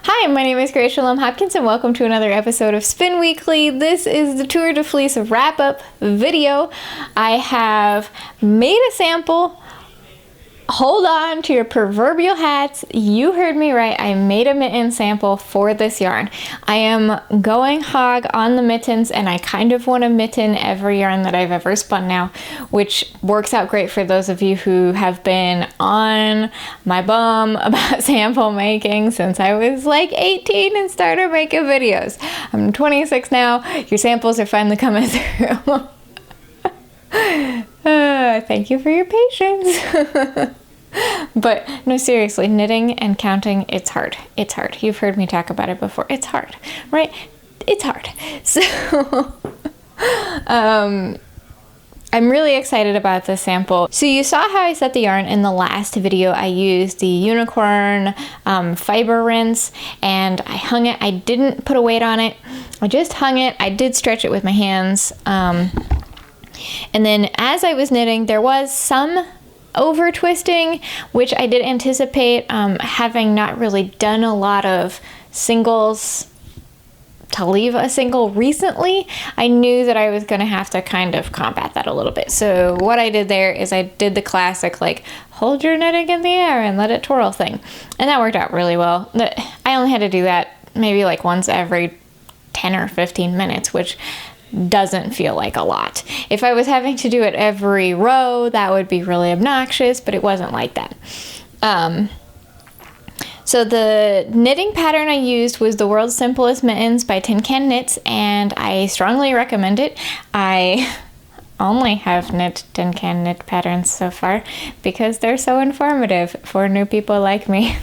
Hi, my name is Grace Shalom Hopkins and welcome to another episode of Spin Weekly. This is the Tour de Fleece wrap-up video. I have made a sample. Hold on to your proverbial hats. You heard me right. I made a mitten sample for this yarn. I am going hog on the mittens and I kind of want to mitten every yarn that I've ever spun now, which works out great for those of you who have been on my bum about sample making since I was like 18 and started making videos. I'm 26 now. Your samples are finally coming through. Thank you for your patience. But no, seriously, knitting and counting, it's hard. It's hard. You've heard me talk about it before. It's hard, right? It's hard. So I'm really excited about this sample. So you saw how I set the yarn in the last video. I used the unicorn fiber rinse and I hung it. I didn't put a weight on it. I just hung it. I did stretch it with my hands. And then as I was knitting, there was some over twisting, which I did anticipate, having not really done a lot of singles to leave a single recently. I knew that I was going to have to kind of combat that a little bit. So what I did there is I did the classic, like, hold your knitting in the air and let it twirl thing. And that worked out really well. I only had to do that maybe like once every 10 or 15 minutes, which doesn't feel like a lot. If I was having to do it every row, that would be really obnoxious, but it wasn't like that. So the knitting pattern I used was the World's Simplest Mittens by Tin Can Knits, and I strongly recommend it. I only have knit Tin Can Knit patterns so far because they're so informative for new people like me.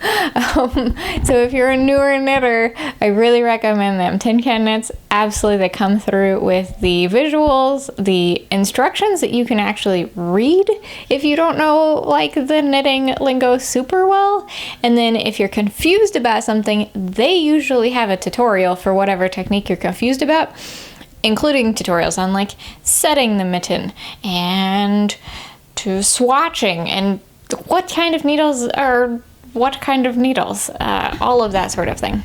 So if you're a newer knitter, I really recommend them. Tin Can Knits, absolutely, they come through with the visuals, the instructions that you can actually read if you don't know like the knitting lingo super well. And then if you're confused about something, they usually have a tutorial for whatever technique you're confused about, including tutorials on like setting the mitten and to swatching and what kind of needles are what kind of needles, all of that sort of thing.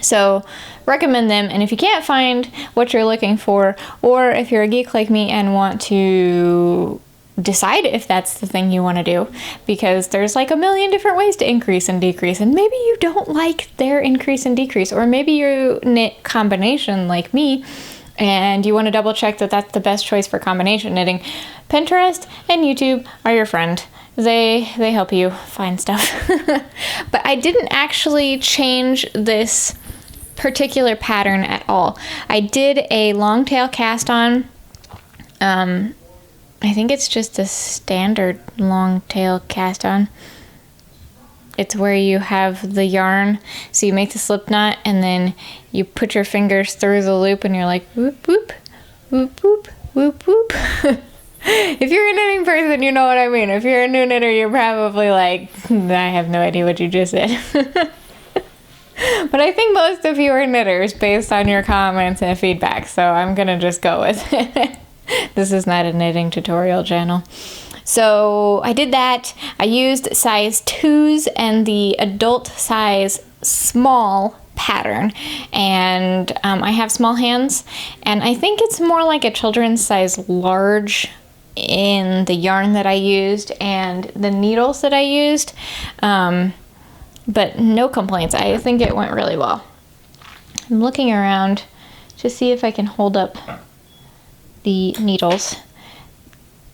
So recommend them, and if you can't find what you're looking for, or if you're a geek like me and want to decide if that's the thing you want to do, because there's like a million different ways to increase and decrease, and maybe you don't like their increase and decrease, or maybe you knit combination like me and you want to double check that that's the best choice for combination knitting. Pinterest and YouTube are your friend. They help you find stuff. But I didn't actually change this particular pattern at all. I did a long tail cast on. I think it's just a standard long tail cast on. It's where you have the yarn, so you make the slip knot and then you put your fingers through the loop and you're like whoop whoop, whoop whoop, whoop whoop. If you're a knitting person, you know what I mean. If you're a new knitter, you're probably like, I have no idea what you just said. But I think most of you are knitters based on your comments and feedback, so I'm gonna just go with it. This is not a knitting tutorial channel. So I did that. I used size 2s and the adult size small pattern, and I have small hands, and I think it's more like a children's size large in the yarn that I used and the needles that I used, but no complaints. I think it went really well. I'm looking around to see if I can hold up the needles.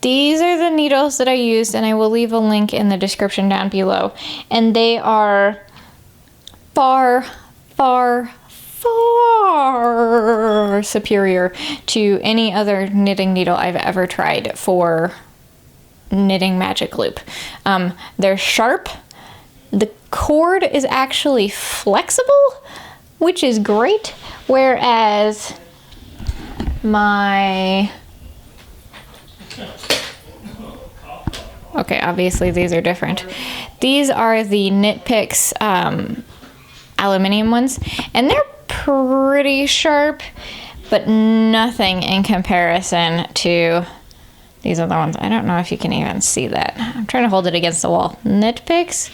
These are the needles that I used, and I will leave a link in the description down below, and they are far superior to any other knitting needle I've ever tried for knitting magic loop. They're sharp. The cord is actually flexible, which is great, whereas my... Okay, obviously these are different. These are the Knit Picks aluminum ones, and they're pretty sharp, but nothing in comparison to these other ones. I don't know if you can even see that. I'm trying to hold it against the wall. Knit Picks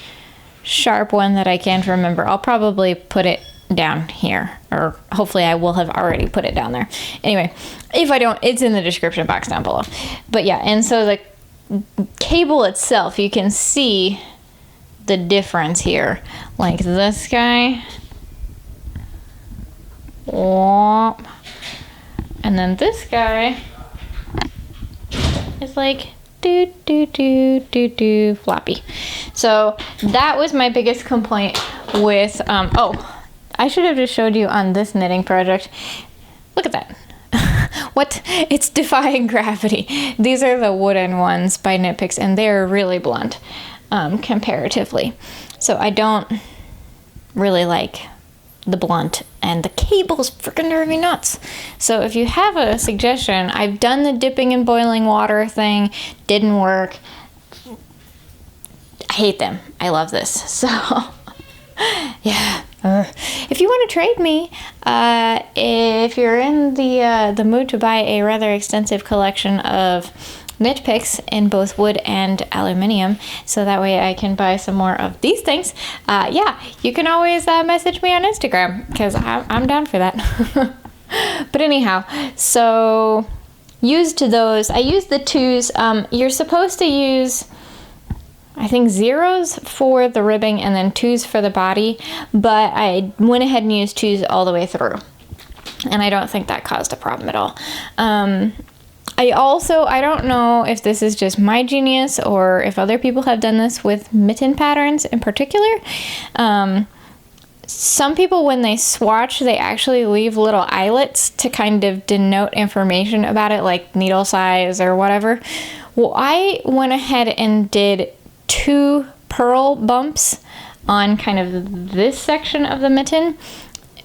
sharp one that I can't remember. I'll probably put it down here, or hopefully I will have already put it down there. Anyway, if I don't, it's in the description box down below. But yeah, and so the cable itself, you can see the difference here. Like this guy, and then this guy is like floppy. So that was my biggest complaint with oh, I should have just showed you on this knitting project. Look at that. What? It's defying gravity. These are the wooden ones by Knit Picks, and they're really blunt comparatively. So I don't really like the blunt, and the cable's freaking driving me nuts. So if you have a suggestion, I've done the dipping in boiling water thing, didn't work. I hate them. I love this. So yeah. If you want to trade me, if you're in the mood to buy a rather extensive collection of Knit Picks in both wood and aluminium, so that way I can buy some more of these things, yeah, you can always message me on Instagram, because I'm down for that. But anyhow, so used those. I used the 2s. You're supposed to use, I think, 0s for the ribbing and then 2s for the body, but I went ahead and used 2s all the way through, and I don't think that caused a problem at all. I don't know if this is just my genius or if other people have done this with mitten patterns in particular. Some people, when they swatch, they actually leave little eyelets to kind of denote information about it, like needle size or whatever. Well, I went ahead and did 2 purl bumps on kind of this section of the mitten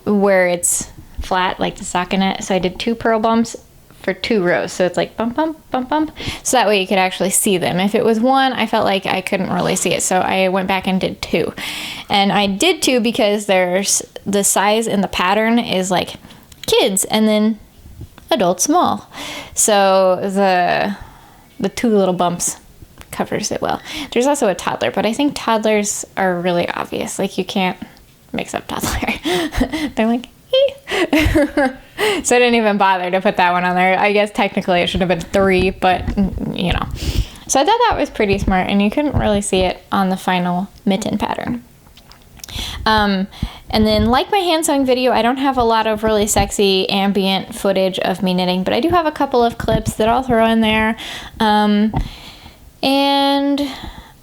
where it's flat like the stockinette. So I did 2 purl bumps for 2 rows. So it's like bump, bump, bump, bump. So that way you could actually see them. If it was 1, I felt like I couldn't really see it. So I went back and did 2. And I did 2 because there's the size in the pattern is like kids and then adult small. So the 2 little bumps covers it well. There's also a toddler, but I think toddlers are really obvious. Like, you can't mix up toddler. They're like, so I didn't even bother to put that one on there. I guess technically it should have been 3, but you know. So I thought that was pretty smart, and you couldn't really see it on the final mitten pattern. And then, like my hand sewing video, I don't have a lot of really sexy ambient footage of me knitting, but I do have a couple of clips that I'll throw in there. And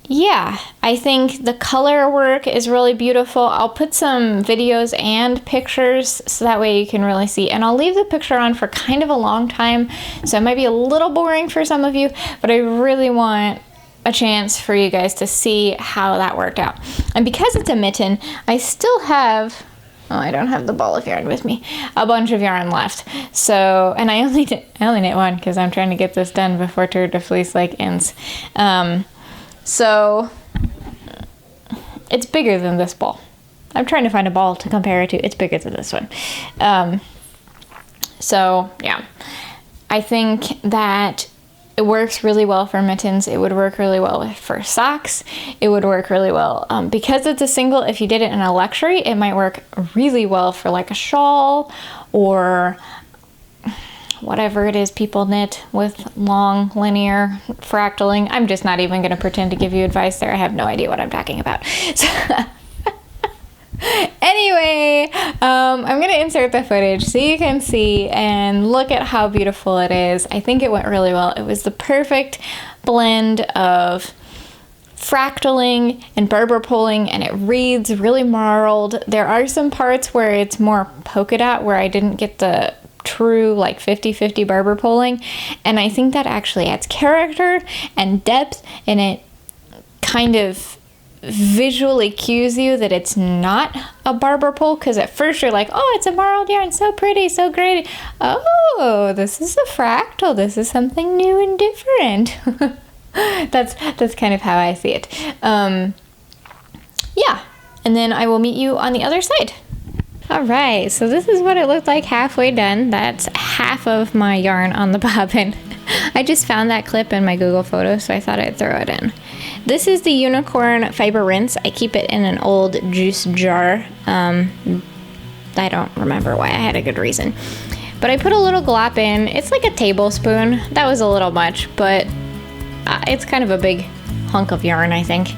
yeah, I think the color work is really beautiful. I'll put some videos and pictures so that way you can really see. And I'll leave the picture on for kind of a long time, so it might be a little boring for some of you, but I really want a chance for you guys to see how that worked out. And because it's a mitten, I still have, oh, I don't have the ball of yarn with me, a bunch of yarn left. So, and I only knit 1 because I'm trying to get this done before Tour de Fleece like ends. So it's bigger than this ball. I'm trying to find a ball to compare it to. It's bigger than this one. So yeah, I think that it works really well for mittens. It would work really well for socks. It would work really well because it's a single. If you did it in a luxury, it might work really well for like a shawl or whatever it is people knit with long linear fractaling. I'm just not even going to pretend to give you advice there. I have no idea what I'm talking about. So anyway, I'm going to insert the footage so you can see and look at how beautiful it is. I think it went really well. It was the perfect blend of fractaling and Berber pulling, and it reads really marled. There are some parts where it's more polka dot where I didn't get the true like 50-50 Berber pulling, and I think that actually adds character and depth, and it kind of visually cues you that it's not a barber pull, because at first you're like, oh, it's a marled yarn, so pretty, so great. Oh, this is a fractal, this is something new and different. that's kind of how I see it. Yeah, and then I will meet you on the other side. Alright, so this is what it looked like halfway done. That's half of my yarn on the bobbin. I just found that clip in my Google Photos, so I thought I'd throw it in. This is the Unicorn Fibre Rinse. I keep it in an old juice jar. I don't remember why. I had a good reason. But I put a little glop in. It's like a tablespoon. That was a little much, but it's kind of a big hunk of yarn, I think.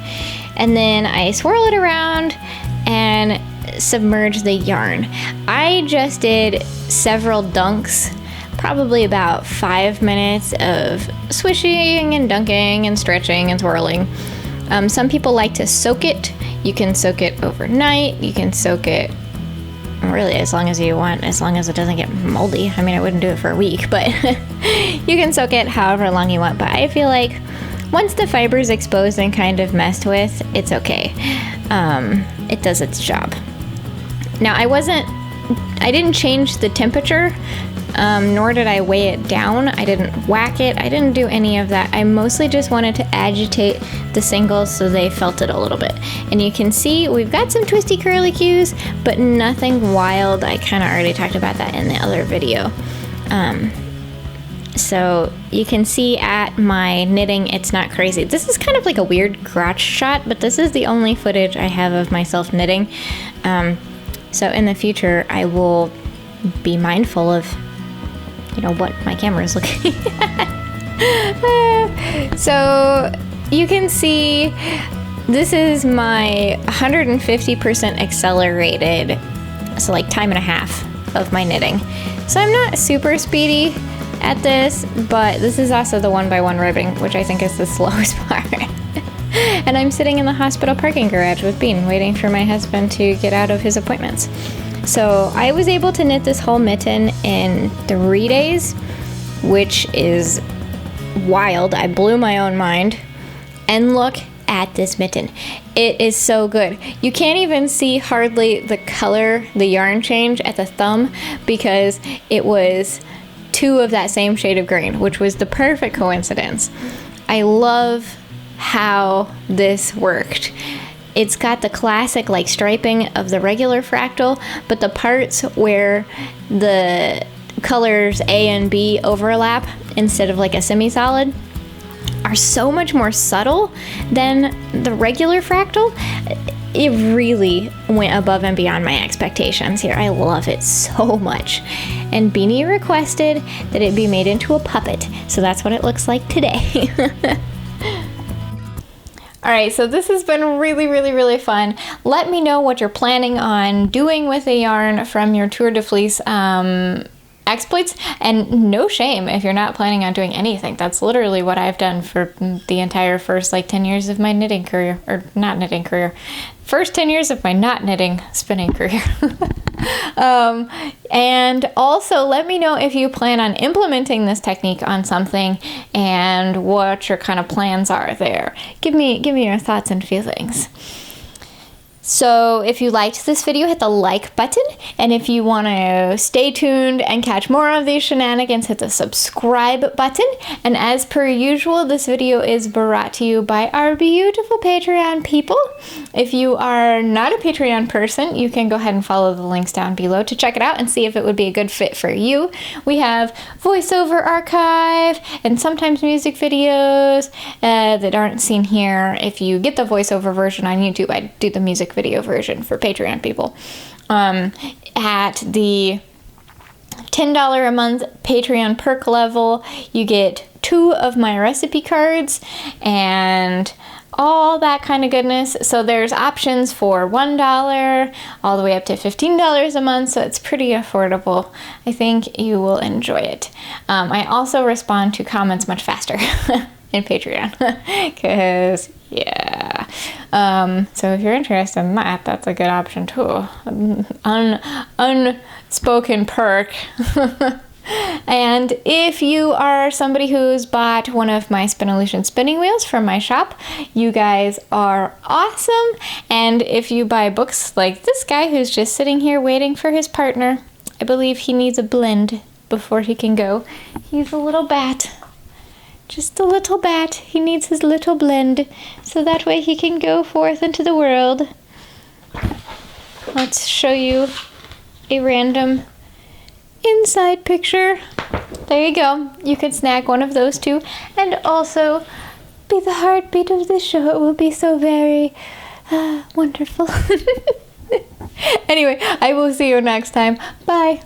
And then I swirl it around and submerge the yarn. I just did several dunks, probably about 5 minutes of swishing and dunking and stretching and swirling. Some people like to soak it. You can soak it overnight. You can soak it really as long as you want, as long as it doesn't get moldy. I mean, I wouldn't do it for a week, but you can soak it however long you want. But I feel like once the fiber is exposed and kind of messed with, it's okay. It does its job. Now, I didn't change the temperature, nor did I weigh it down. I didn't whack it. I didn't do any of that. I mostly just wanted to agitate the singles so they felt it a little bit. And you can see we've got some twisty curly cues, but nothing wild. I kind of already talked about that in the other video. So you can see at my knitting, it's not crazy. This is kind of like a weird crotch shot, but this is the only footage I have of myself knitting. So in the future, I will be mindful of, you know, what my camera is looking at. So you can see this is my 150% accelerated, so like time and a half of my knitting. So I'm not super speedy at this, but this is also the 1x1 ribbing, which I think is the slowest part. And I'm sitting in the hospital parking garage with Bean, waiting for my husband to get out of his appointments. So I was able to knit this whole mitten in 3 days, which is wild. I blew my own mind. And look at this mitten. It is so good. You can't even see hardly the color, the yarn change at the thumb, because it was 2 of that same shade of green, which was the perfect coincidence. I love how this worked. It's got the classic like striping of the regular Fractal, but the parts where the colors A and B overlap instead of like a semi-solid are so much more subtle than the regular Fractal. It really went above and beyond my expectations here. I love it so much. And Beanie requested that it be made into a puppet, so that's what it looks like today. All right, so this has been really, really, really fun. Let me know what you're planning on doing with the yarn from your Tour de Fleece exploits, and no shame if you're not planning on doing anything. That's literally what I've done for the entire first like 10 years of my knitting career, or not knitting career, first 10 years of my not knitting spinning career. And also let me know if you plan on implementing this technique on something and what your kind of plans are there. Give me your thoughts and feelings. So if you liked this video, hit the like button. And if you want to stay tuned and catch more of these shenanigans, hit the subscribe button. And as per usual, this video is brought to you by our beautiful Patreon people. If you are not a Patreon person, you can go ahead and follow the links down below to check it out and see if it would be a good fit for you. We have voiceover archive and sometimes music videos that aren't seen here. If you get the voiceover version on YouTube, I do the music video version for Patreon people. At the $10 a month Patreon perk level, you get 2 of my recipe cards and all that kind of goodness. So there's options for $1 all the way up to $15 a month, so it's pretty affordable. I think you will enjoy it. I also respond to comments much faster in Patreon because yeah. So if you're interested in that, that's a good option too. Unspoken perk. And if you are somebody who's bought one of my Spinolution spinning wheels from my shop, you guys are awesome. And if you buy books like this guy who's just sitting here waiting for his partner, I believe he needs a blend before he can go. He's a little bat. Just a little bat. He needs his little blend so that way he can go forth into the world. Let's show you a random inside picture. There you go. You could snag one of those too. And also be the heartbeat of the show. It will be so very wonderful. Anyway, I will see you next time. Bye.